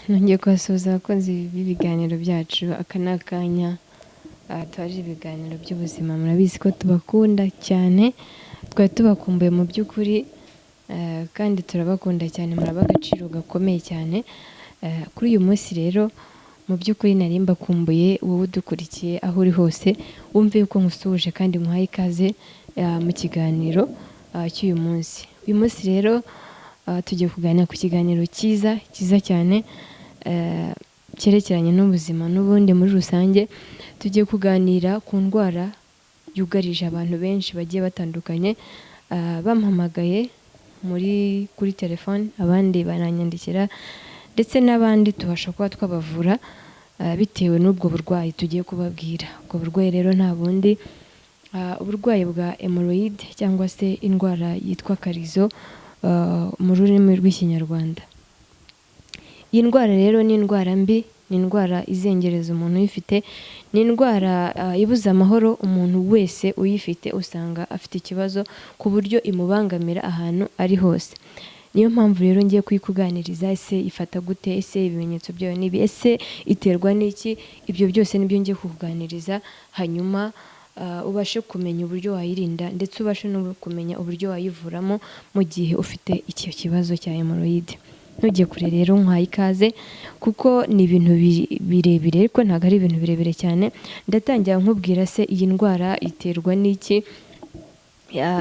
nongeye kubasuhuza abakunzi b'ibiganiro byacu. Aka ni akanya twaje ibiganiro by'ubuzima, murabizi ko tubakunda cyane, twari tubakumbuye mu by'ukuri, kandi turabakunda cyane, muraba agaciro gakomeye cyane. Kuri uyu munsi rero mu by'ukuri nari mbakumbuye, wowe udukurikiye aho uri hose, wumve yuko nkusuhuje kandi muhaye ikaze mu kiganiro cy'uyu munsi. Uyu munsi rero tugiye kuganira ku kiganiro cyiza cyane cyerekeranye n'ubuzima n'ubundi muri rusange. Tugiye kuganira ku ndwara yugarije abantu benshi bagiye batandukanye, bampamagaye kuri telefone, abandi baranyandikira ndetse n'abandi tubasha kuba twabavura bitewe n'ubwo burwayi tugiye kubabwira. Ubwo burwayi rero nta bundi, uburwayi bwa hemorrhoide cyangwa se indwara yitwa karizo mu rurimi rw'ikinyarwanda. Iyi ndwara rero ni indwara mbi, ni indwara izengereza umuntu uyifite, ni indwara ibuza amahoro umuntu wese uyifite, usanga afite ikibazo ku buryo imubangamira ahantu ari hose. Niyo mpamvu rero ngiye kuyikuganiriza, ese ifata gute, ese ibimenyetso byayo nibi, ese iterwa n'iki. Ibyo byose nibyo ngiye kukuganiriza, hanyuma ubashe kumenya uburyo wayirinda ndetse ubashe no kumenya uburyo wayivuramo mu gihe ufite icyo kibazo cya hemorrhoide. Ntujye kure rero, nkwaye ikaze kuko ni ibintu birebire, ariko ntabwo ari ibintu birebire cyane. Ndatangira nkubwira se iyi ndwara iterwa n'iki.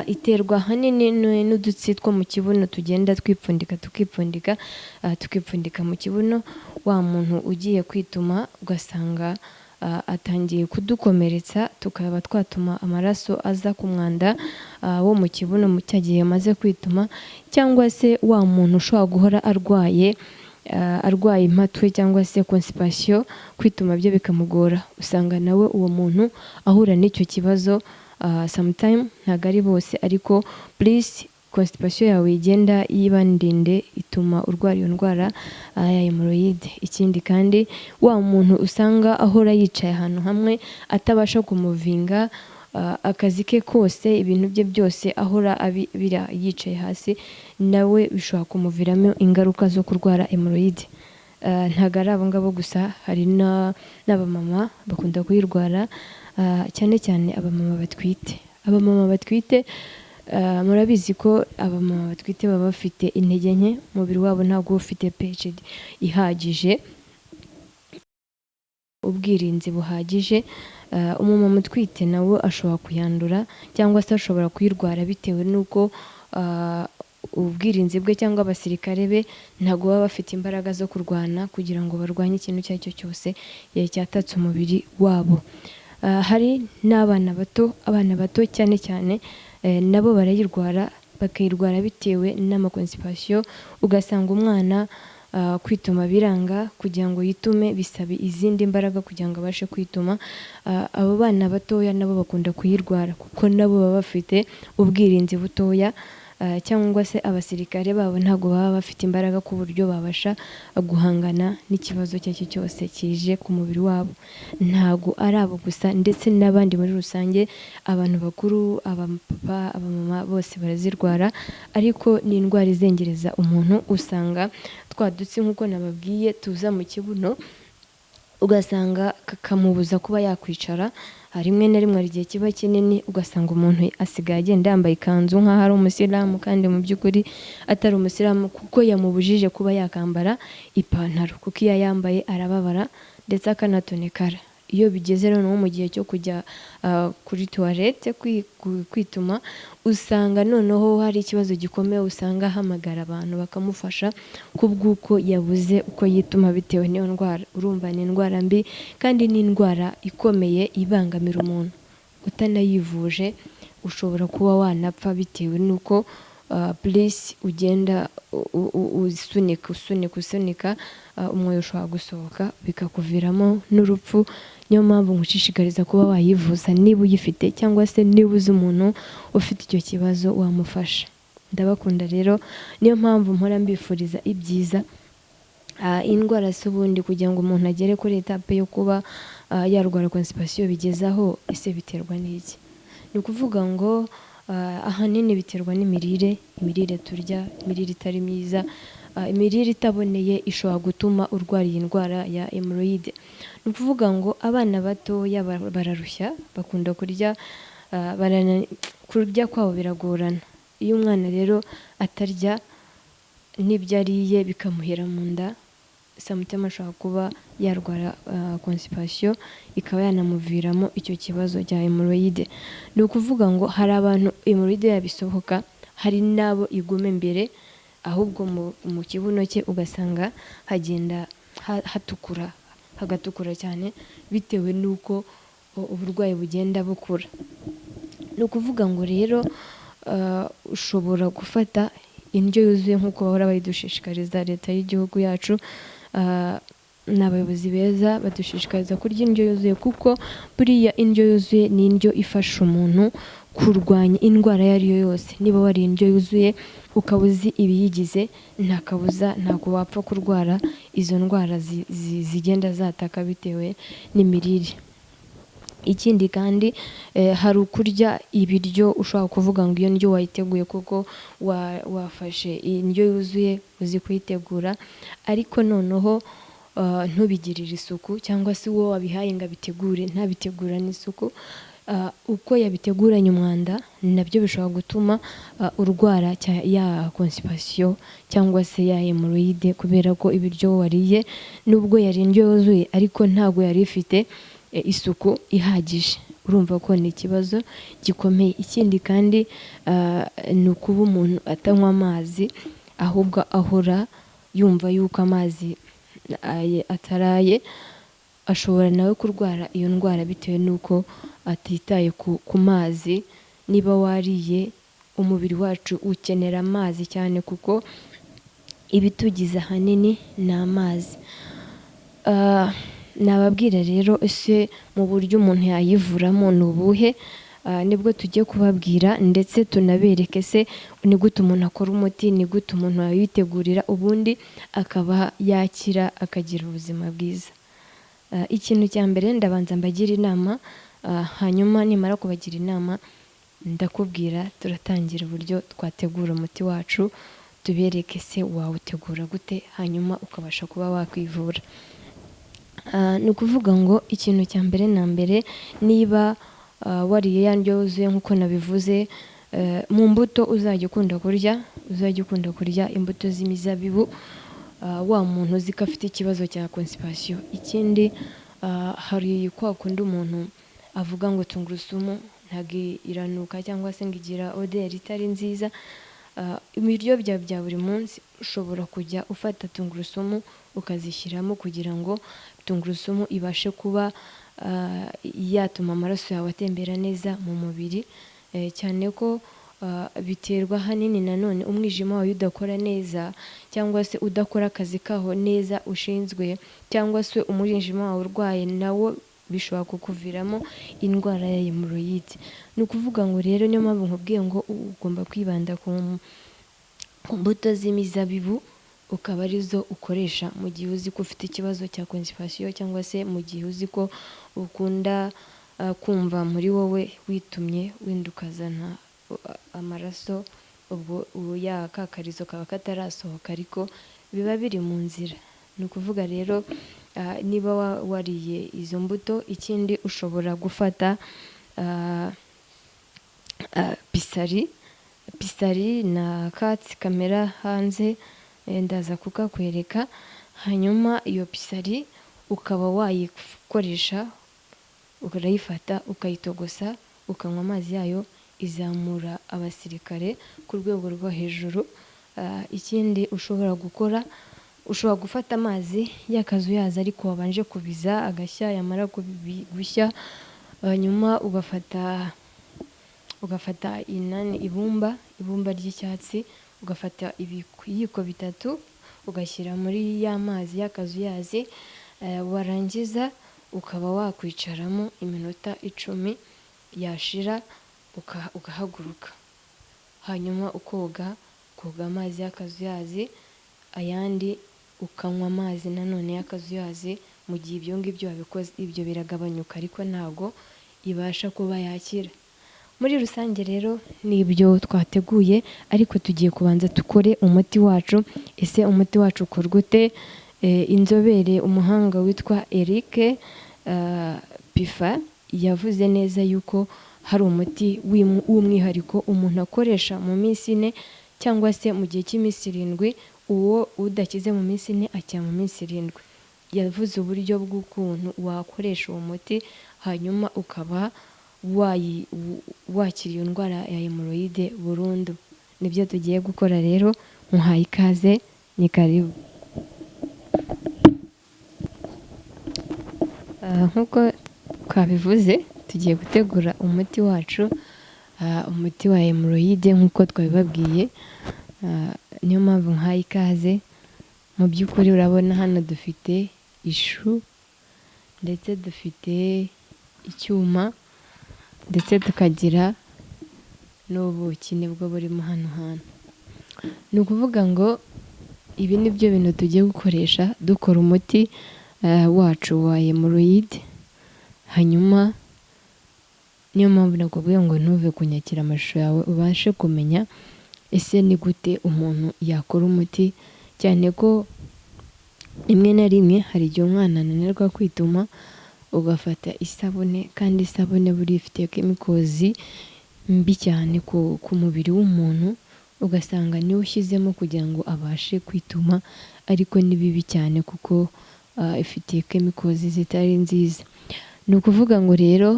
Iterwa ahanini n'udutsi two mu kibuno tugenda tukipfundika mu kibuno. Wa muntu ugiye kwituma ugasanga atangiye kudukomeretsa, tukaba twatuma amaraso aza ku mwanda wo mu kibuno mu cya gihe amaze kwituma, cyangwa se wa muntu ushobora guhora arwaye impatwe cyangwa se constipation, kwituma byo bikamugora, usanga nawe uwo muntu ahura n'icyo kibazo. Sometime, ntabwo ari bose, ariko please, constipation yawe igenda yiba ndende ituma urwara iyo ndwara ya hemorrhoide. Ikindi kandi, wa muntu usanga ahora yicaye ahantu hamwe atabasha kumuvinga, akazi ke kose, ibintu bye byose ahora abira yicaye hasi, nawe bishobora kumuviramo ingaruka zo kurwara hemorrhoide. Ntabwo ari abo ngabo gusa, hari n'abamama bakunda kuyirwara, cyane cyane abamama batwite. Abamama batwite, murabizi ko abamama batwite baba bafite intege nke, umubiri wabo ntabwo uba ufite pH ihagije, ubwirinzi buhagije. Umumama utwite nawe ashobora kuyandura cyangwa se ashobora kuyirwara bitewe n'uko ubwirinzi bwe cyangwa abasirikare be ntabwo baba bafite imbaraga zo kurwana kugira ngo barwanye ikintu icyo ari cyo cyose cyatatse umubiri wabo. Hari n'abana bato, abana bato cyane cyane nabo barayirwara, bakayirwara bitewe n'amakonstipation. Ugasanga umwana kwituma biranga, kugira ngo yitume bisaba izindi mbaraga kugira ngo abashe kwituma. Abo bana batoya nabo bakunda kuyirwara kuko nabo baba bafite ubwirinzi butoya, cyangwa se abasirikare babo ntabwo baba bafite imbaraga ku buryo babasha guhangana n'ikibazo icyo ari cyo cyose kije ku mubiri wabo. Ntabwo ari abo gusa, ndetse n'abandi muri rusange, abantu bakuru, abapapa, abamama, bose barazirwara, ariko ni indwara izengereza umuntu. Usanga twa dutsi nk'uko nababwiye tuza mu kibuno, ugasanga kakamubuza kuba yakwicara. Rimwe na rimwe hari igihe kiba kinini, ugasanga umuntu asigaye agenda yambaye ikanzu nk'aho ari umusilamu, kandi mu by'ukuri atari umusilamu, kuko yamubujije kuba yakambara ipantaro, kuko iyo ayambaye arababara ndetse akanatonekara. Iyo bigeze noneho mu gihe cyo kujya kuri toilette kwituma, usanga noneho hari ikibazo gikomeye, usanga ahamagara abantu bakamufasha kubw'uko yabuze uko yituma bitewe n'iyo ndwara. Urumva ni indwara mbi kandi ni indwara ikomeye ibangamira umuntu. Utanayivuje ushobora kuba wanapfa bitewe n'uko please ugenda usunika, umwoyo ushobora gusohoka bikakuviramo n'urupfu. Niyo mpamvu nkushishikariza kuba wayivuza niba uyifite, cyangwa se niba uzi umuntu ufite icyo kibazo wamufasha. Ndabakunda rero, niyo mpamvu mpora mbifuriza ibyiza. Indwara z'ubundi kugira ngo umuntu agere kuri etape yo kuba yarwara constipation bigezaho, ese biterwa n'iki? Ni ukuvuga ngo ahanini biterwa n'imirire turya, imirire itari myiza. imirire itaboneye ishobora gutuma urwara iyi ndwara ya hemorrhoide. Ni ukuvuga ngo abana batoya bararushya, bakunda kurya, kurya kwabo biragorana. Iyo umwana rero atarya n'ibyo ariye bikamuhera mu nda, samutema ashobora kuba yarwara constipation, ikaba yanamuviramo icyo kibazo cya hemorrhoide. Ni ukuvuga ngo hari abantu hemorrhoide yabisohoka, hari n'abo iguma imbere, ahubwo mu kibuno cye ugasanga hagenda hagatukura cyane bitewe n'uko uburwayi bugenda bukura. Ni ukuvuga ngo rero ushobora gufata indyo yuzuye nk'uko bahora bayidushishikariza leta y'igihugu yacu, n'abayobozi beza badushishikariza kurya indyo yuzuye, kuko buriya indyo yuzuye ni indyo ifasha umuntu kurwanya indwara iyo ari yo yose. Niba wariye indyo yuzuye ukaba uzi ibiyigize, nta kabuza ntabwo wapfa kurwara izo ndwara zigenda zataka bitewe n'imirire. Ikindi kandi hari ukurya ibiryo ushobora kuvuga ngo iyo ndyo wayiteguye kuko wafashe indyo yuzuye uzi kuyitegura, ariko noneho ntubigirire isuku, cyangwa se uwo wabihaye ngo abitegure ntabitegurane isuku, uko yabiteguranye umwanda, nabyo bishobora gutuma urwara ya constipation cyangwa se ya hemorrhoide, kubera ko ibiryo wariye nubwo yari indyo yuzuye ariko ntabwo yari ifite isuku ihagije. Urumva ko ni ikibazo gikomeye. Ikindi kandi ni ukuba umuntu atanywa amazi, ahubwo ahora yumva yuko amazi ataraye, ashobora nawe kurwara iyo ndwara bitewe n'uko atitaye ku mazi. Niba wariye, umubiri wacu ukenera amazi cyane kuko ibitugize ahanini ni amazi. Nababwira rero ese mu buryo umuntu yayivuramo ni ubuhe, nibwo tugiye kubabwira, ndetse tunabereke se ni gute umuntu akora umuti, ni gute umuntu yawitegurira ubundi akaba yakira akagira ubuzima bwiza. Ikintu cya mbere ndabanza mbagira inama, hanyuma nimara kubagira inama ndakubwira turatangira uburyo twategura umuti wacu, tubereke se wawutegura gute hanyuma ukabasha kuba wakwivura. Ni ukuvuga ngo ikintu cya mbere na mbere, niba wariye ya ndyo yuzuye nk'uko nabivuze, mu mbuto uzajya ukunda kurya imbuto z'imizabibu, wa muntu uzi ko afite ikibazo cya constipation. Ikindi hari kwa kundi umuntu avuga ngo tungurusumu ntabwo iranuka cyangwa se ngo igira oderi itari nziza. Ibiryo bya buri munsi ushobora kujya ufata tungurusumu ukazishyiramo kugira ngo tungurusumu ibashe kuba yatuma amaraso yawe atembera neza mu mubiri, cyane ko biterwa ahanini nanone umwijima wawe udakora neza, cyangwa se udakora akazi kaho neza ushinzwe, cyangwa se umwijima wawe urwaye nawo bishobora kukuviramo indwara ya hemorrhoide. Ni ukuvuga ngo rero niyo mpamvu nkubwiye ngo ugomba kwibanda ku mbuto z'imizabibu, ukaba arizo ukoresha mu gihe uzi ko ufite ikibazo cya constipation, cyangwa se mu gihe uzi ko ukunda kumva muri wowe witumye wenda ukazana amaraso, ubwo ya kakarizo kaba katarasohoka ariko biba biri mu nzira. Ni ukuvuga rero niba wariye izo mbuto, ikindi ushobora gufata pisari na katsi kamera hanze, ndaza kukakwereka. Hanyuma iyo pisari ukaba wayikoresha, urayifata ukayitogosa, ukanywa amazi yayo, izamura abasirikare ku rwego rwo hejuru. Ikindi ushobora gukora, ushobora gufata amazi y'akazuyazi ariko wabanje kubiza agashya, yamara gushya nyuma ugafata ibumba ry'icyatsi, ugafata ibiyiko bitatu ugashyira muri ya mazi y'akazuyazi, warangiza ukaba wakwicaramo iminota 10, yashira ugahaguruka. Hanyuma koga amazi y'akazuyazi, ayandi ukanywa amazi nanone y'akazuyazi. Mu gihe ibyo ngibyo wabikoze, ibyo biragabanyuka ariko ntabwo ibasha kuba yakira. Muri rusange rero ni ibyo twateguye, ariko tugiye kubanza dukore umuti wacu. Ese umuti wacu ukorwa ute? Inzobere umuhanga witwa Eric Pifa yavuze neza yuko hari umuti w'umwihariko umuntu akoresha mu minsi 4 cyangwa se mu gihe cy'iminsi 7, uwo udakize mu minsi 4 ajya mu minsi 7. Yavuze uburyo bw'ukuntu wakoresha uwo muti hanyuma ukaba wakira iyo ndwara ya hemorrhoide burundu. Nibyo tugiye gukora rero, muhaye ikaze, ni karibu. Nk'uko twabivuze tugiye gutegura umuti wacu, umuti wa hemorrhoide nk'uko twabibabwiye. Niyo mpamvu nkaye ikaze. Mu by'ukuri urabona hano dufite ishu ndetse dufite icyuma ndetse tukagira n'ubuki nibwo burimo hano hantu. Ni ukuvuga ngo ibi ni byo bintu tugiye gukoresha dukora umuti wacu wa hemorrhoide. Hanyuma niyo mpamvu nakubwiye ngo ntuve kunyakira amashusho yawe ubashe kumenya ese ni gute umuntu yakora umuti, cyane ko rimwe na rimwe hari igihe umwana ananirwa kwituma ugafata isabune, kandi isabune buri ifite chemicals mbi cyane ku mubiri w'umuntu, ugasanga niwe ushyizemo kugira ngo abashe kwituma, ariko ni bibi cyane kuko ifite chemicals zitari nziza. Ni ukuvuga ngo rero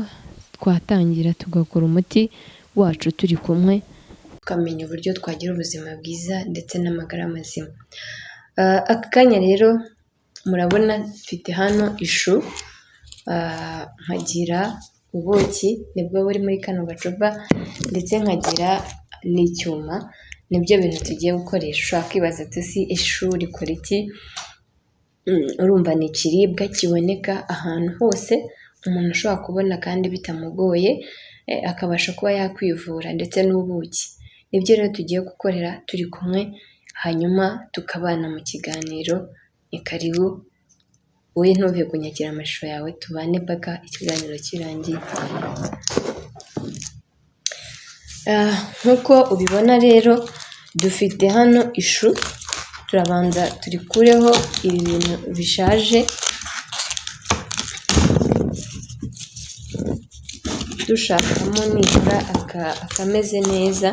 twatangira tugakora umuti wacu turi kumwe, tukamenya uburyo twagira ubuzima bwiza ndetse n'amagara mazima. Aka kanya rero murabona mfite hano ishu, nkagira ubuki nibwo buri muri kano gacupa, ndetse nkagira n'icyuma. Nibyo bintu tugiye gukoresha. Ushobora kwibaza ati si ishu rikora iki? Urumva ni ikiribwa kiboneka ahantu hose umuntu ashobora kubona kandi bitamugoye, akabasha kuba yakwivura, ndetse n'ubuki. Nibyo rero tugiye gukorera turi kumwe, hanyuma tukabana mu kiganiro. Ni karibu, wowe ntuve kunyakira amashusho yawe, tubane mpaka ikiganiro kirangiye. Nk'uko ubibona rero dufite hano ishu, turabanza turikureho ibi bintu bishaje, dushakamo nibura akameze neza.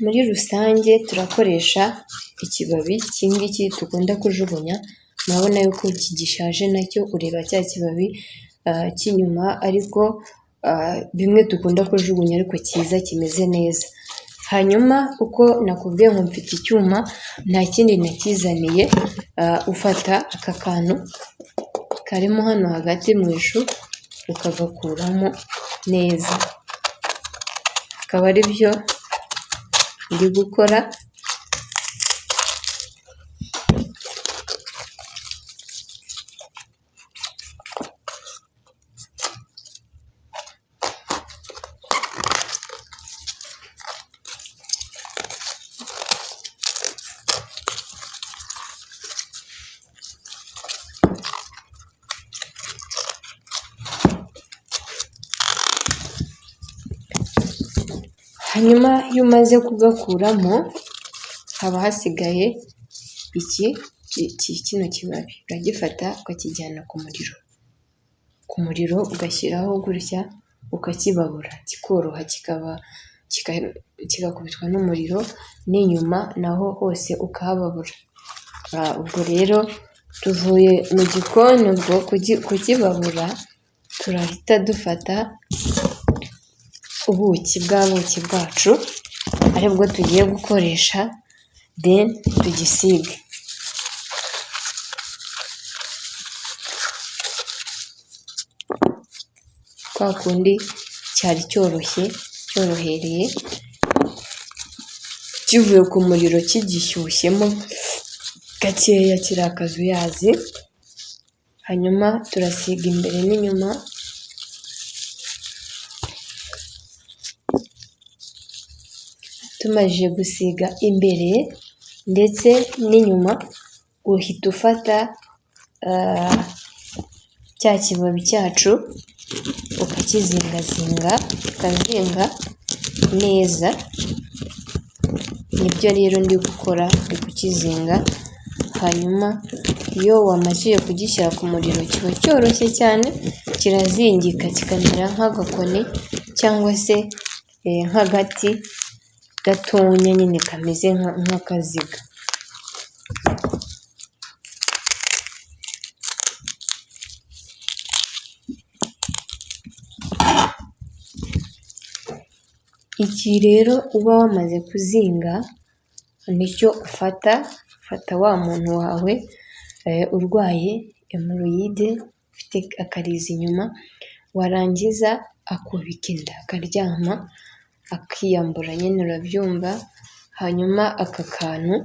Muri rusange turakoresha ikibabi cy'ingiki dukunda kujugunya. Murabona yuko iki gishaje nacyo, ureba cya kibabi cy'inyuma, ariko bimwe dukunda kujugunya ariko cyiza kimeze neza. Hanyuma uko nakubwiye ngo mfite icyuma, nta kindi nakizaniye. Ufata aka kantu karimo hano hagati mu ishu ukagakuramo neza, akaba ari byo ndi gukora. Hanyuma iyo umaze kugakuramo haba hasigaye kino kibabi, uragifata ukakijyana ku muriro ugashyiraho gutya, ukakibabura kikoroha, kigakubitwa n'umuriro, n'inyuma naho hose ukahababura. Ubwo rero tuvuye mu gikoni ubwo kukibabura, turahita dufata ubuki bwacu aribwo tugiye gukoresha, then tugisige. Kwa kundi cyari cyorohereye kivuye ku muriro kigishyushyemo gakeya kiri akazuyazi, hanyuma turasiga imbere n'inyuma. Tumajije gusiga imbere ndetse n'inyuma, uhita ufata cya kibabi cyacu ukakizingazinga, ukazinga neza. Nibyo rero ndi gukora, ndi kukizinga. Hanyuma iyo wamajije kugishyira ku muriro kiba cyoroshye cyane, kirazingika kikamera nk'agakoni cyangwa se nk'agati gatonya nyine kameze nk'akaziga. Iki rero uba wamaze kuzinga nicyo ufata wa muntu wawe urwaye hemoroyide, ufite akarizo inyuma, warangiza akubika inda akaryama akiyambura, nyine urabyumva. Hanyuma aka kantu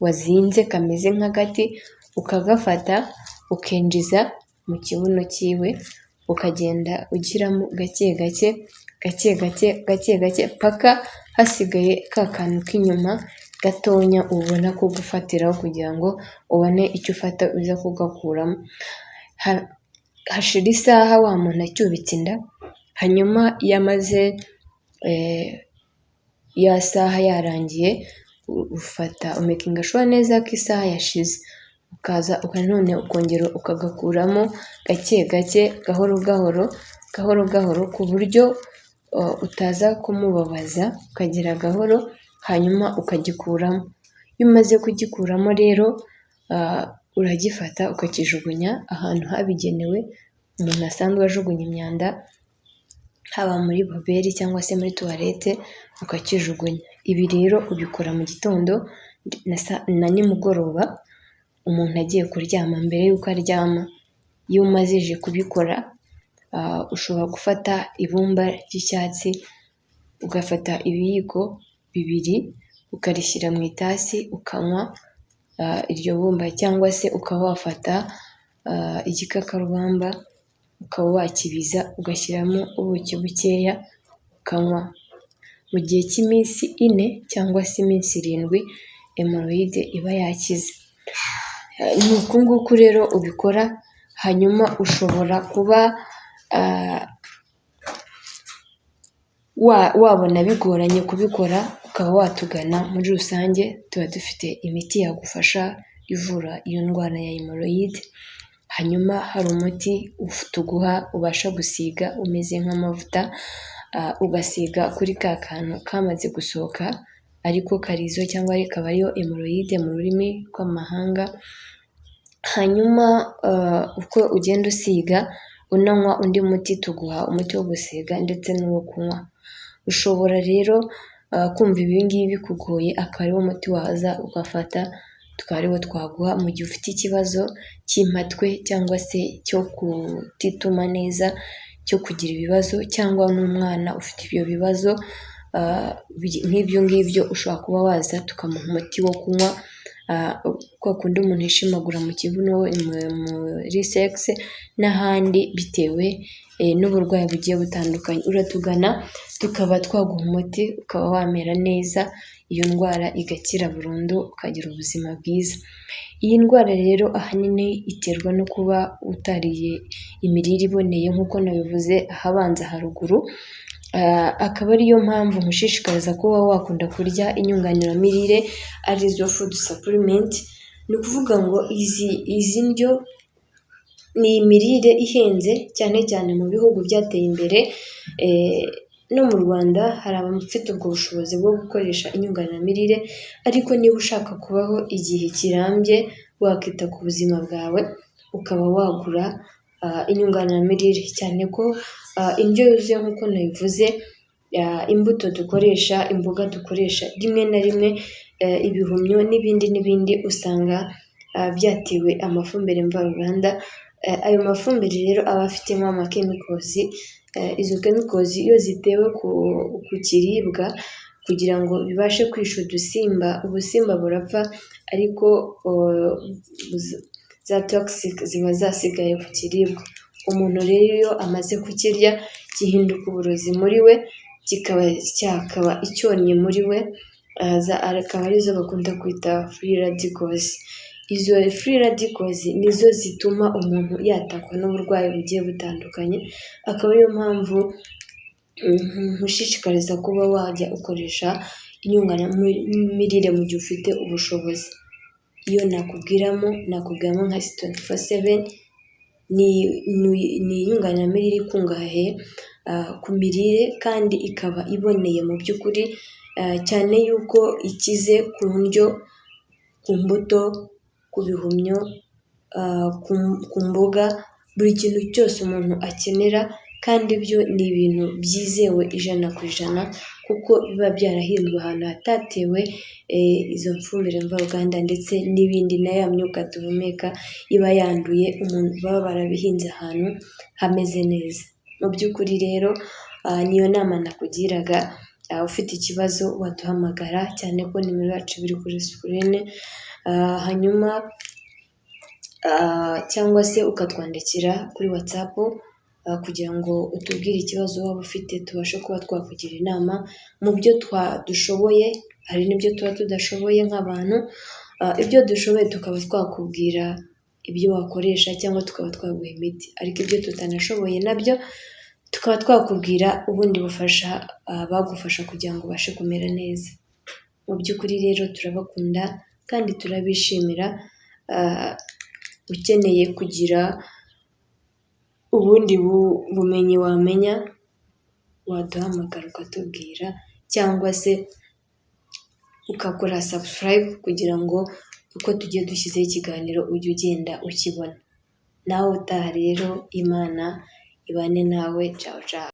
wazinze kameze nk'agati ukagafata ukinjiza mu kibuno cyiwe, ukagenda ugiramo gake gake paka hasigaye ka kantu k'inyuma gatonya ubona ko gufatiraho kugira ngo ubone icyo ufata uza kugakuramo. Hashira isaha wa muntu acyubitse inda, hanyuma yamaze ya saha yarangiye, ufata umekinga shuwa neza ko isaha yashize, ukaza none ukongera ukagakuramo gake gake, gahoro gahoro ku buryo utaza kumubabaza, ukagira gahoro, hanyuma ukagikuramo. Iyo umaze kugikuramo rero uragifata ukakijugunya ahantu habigenewe umuntu asanzwe ajugunya imyanda, haba muri puberi cyangwa se muri tuwarete, ukakijugunya. Ibi rero ubikora mu gitondo na nimugoroba umuntu agiye kuryama. Mbere y'uko aryama, iyo umazije kubikora, ushobora gufata ibumba ry'icyatsi, ugafata ibiyiko bibiri ukarishyira mu itasi ukanywa iryo bumba, cyangwa se ukaba wafata igikakarubamba ukaba wakibiza ugashyiramo ubuki bukeya ukanywa. Mu gihe cy'iminsi 4 cyangwa se iminsi 7 hemoroyide iba yakize. Ni uku nguku rero ubikora. Hanyuma ushobora kuba wabona bigoranye kubikora, ukaba watugana. Muri rusange tuba dufite imiti yagufasha ivura iyo ndwara ya hemoroyide. Hanyuma hari umuti tuguha ubasha gusiga umeze nk'amavuta, ugasiga kuri ka kantu kamaze gusohoka, ariko karizo cyangwa rikaba ariyo hemoroyide mu rurimi rw'amahanga. Hanyuma uko ugenda usiga unanywa undi muti, tuguha umuti wo gusiga ndetse n'uwo kunywa. Ushobora rero kumva ibi ngibi bikugoye, akaba ariwo muti waza ugafata, tukaba ariwo twaguha mu gihe ufite ikibazo cy'impatwe cyangwa se cyo kutituma neza, cyo kugira ibibazo, cyangwa n'umwana ufite ibyo bibazo nk'ibyo ngibyo. Ushobora kuba waza tukamuha umuti wo kunywa, kwa kundi umuntu yishimagura mu kibuno, muri sexe n'ahandi, bitewe n'uburwayi bugiye butandukanye. Uratugana tukaba twaguha umuti ukaba wamera neza, iyo ndwara igakira burundu, ukagira ubuzima bwiza. Iyi ndwara rero ahanini iterwa no kuba utariye imirire iboneye nk'uko nabivuze ahabanza haruguru. Akaba ariyo mpamvu nkushishikariza kuba wakunda kurya inyunganiramirire, arizo food supplement. Ni ukuvuga ngo izi ndyo ni imirire ihenze cyane cyane mu bihugu byateye imbere. No mu Rwanda hari abafite ubwo bushobozi bwo gukoresha inyunganiramirire, ariko niba ushaka kubaho igihe kirambye, wakita ku buzima bwawe, ukaba wagura inyunganiramirire, cyane ko indyo yuzuye nk'uko nabivuze imbuto dukoresha, imboga dukoresha, rimwe na rimwe ibihumyo n'ibindi usanga byatewe amafumbire mvaruganda. Ayo mafumbire rero aba afitemo amakemikozi, izo kemikozi iyo zitewe ku kiribwa kugira ngo bibashe kwisha udusimba, ubusimba burapfa ariko za toxic ziba zasigaye ku kiribwa. Umuntu rero iyo amaze kukirya gihinduka uburozi muri we, cyakaba icyonnyi muri we, akaba arizo bakunda kwita free radicals. Izo free radicals nizo zituma umuntu yatakwa n'uburwayi bugiye butandukanye, akaba ariyo mpamvu nkushishikariza kuba wajya ukoresha inyunganamirire mu gihe ufite ubushobozi. Iyo nakubwiramo nka C24/7 ni inyunganiramirire ikungahaye ku mirire kandi ikaba iboneye mu by'ukuri, cyane yuko ikize ku ndyo, ku mbuto, ku bihumyo, ku mboga, buri kintu cyose umuntu akenera, kandi byo ni ibintu byizewe 100% kuko biba byarahinzwe ahantu hatatewe izo mfumbire mvaruganda ndetse n'ibindi, na ya myuka duhumeka iba yanduye, umuntu baba barabihinze ahantu hameze neza. Mu by'ukuri rero niyo nama nakugiraga, ufite ikibazo waduhamagara, cyane ko nimero yacu biri kuri screen, hanyuma cyangwa se ukatwandikira kuri WhatsApp kugira ngo utubwire ikibazo waba ufite, tubashe kuba twakugira inama mu byo dushoboye. Hari n'ibyo tuba tudashoboye nk'abantu, ibyo dushoboye tukaba twakubwira ibyo wakoresha cyangwa tukaba twaguha imiti, ariko ibyo tutanashoboye nabyo tukaba twakubwira ubundi bufasha bagufasha kugira ngo ubashe kumera neza. Mu by'ukuri rero turabakunda kandi turabishimira. Ukeneye kugira ubundi bumenyi wamenya, waduhamagara ukatubwira, cyangwa se ukakora subscribe kugira ngo uko tugiye dushyizeho ikiganiro ujye ugenda ukibona. Nawe utaha rero, Imana ibane nawe. Ciao ciao.